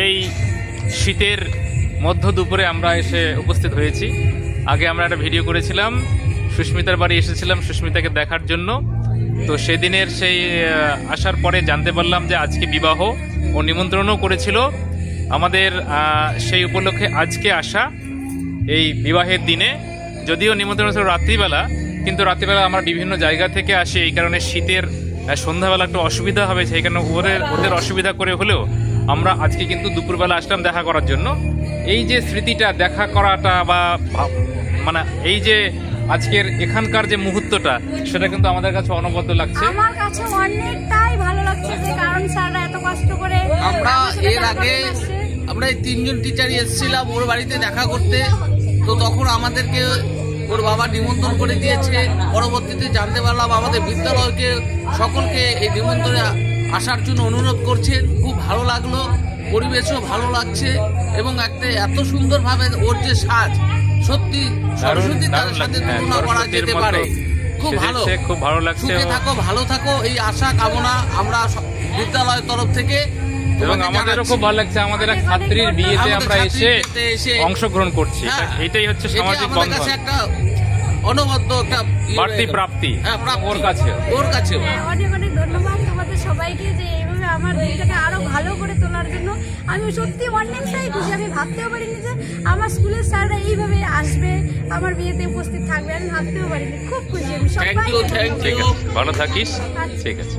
এই শীতের মধ্য দুপুরে আমরা এসে উপস্থিত হয়েছি। আগে আমরা একটা ভিডিও করেছিলাম, সুস্মিতার বাড়ি এসেছিলাম সুস্মিতাকে দেখার জন্য। তো সেদিনের সেই আসার পরে জানতে পারলাম যে আজকে বিবাহ, ও নিমন্ত্রণও করেছিল আমাদের। সেই উপলক্ষে আজকে আসা এই বিবাহের দিনে, যদিও নিমন্ত্রণ ছিল রাত্রিবেলা, কিন্তু রাত্রিবেলা আমরা বিভিন্ন জায়গা থেকে আসি, এই কারণে শীতের সন্ধ্যাবেলা একটু অসুবিধা হবে, সেই কারণে ওদের অসুবিধা করে হলেও আমরা আজকে কিন্তু দুপুরবেলা আসলাম দেখা করার জন্য। এই যে স্মৃতিটা দেখা করাটা বা মানে এই যে আজকের এখানকার যে মুহূর্তটা, সেটা কিন্তু আমাদের কাছে অনবদ্য লাগছে। আমার কাছে অনেকটাই ভালো লাগছে, যে কারণ স্যাররা এত কষ্ট করে আমরা এর আগে আমরা এই তিনজন টিচারই এসেছিলাম ওর বাড়িতে দেখা করতে। তো তখন আমাদেরকে ওর বাবা নিমন্ত্রণ করে দিয়েছে। পরবর্তীতে জানতে পারলাম আমাদের বিদ্যালয়কে সকলকে এই নিমন্ত্রণে আসার জন্য অনুরোধ করছেন। খুব ভালো লাগলো, পরিবেশও ভালো লাগছে, এবং একটা এত সুন্দরভাবে ওর যে সাজ, সত্যি সরস্বতী তার সাথে তুলনা করা যেতে পারে। খুব ভালো, খুব ভালো লাগছে। সুখে থাকো, ভালো থাকো, এই আশা কামনা আমরা বিদ্যালয়ের তরফ থেকে। এবং আমাদেরও খুব ভালো লাগছে, আমাদের এক ছাত্রীর বিয়েতে আমরা এসে অংশগ্রহণ করছি। এটাই হচ্ছে সামাজিক বন্ধন, একটা অনবদ্য একটা বাড়তি প্রাপ্তি ওর কাছে। অনেক অনেক ধন্যবাদ তোমাদের সবাইকে, যে এইভাবে আমার দিনটাকে আরো ভালো করে তোলার জন্য। আমি সত্যি অনেকটাই খুশি, আমি ভাবতেও পারিনি যে আমার স্কুলের স্যাররা এইভাবে আসবে, আমার বিয়েতে উপস্থিত থাকবে, আমি ভাবতেও পারিনি। খুব খুশি আমি। সবাই ভালো থাকিস। ঠিক আছে।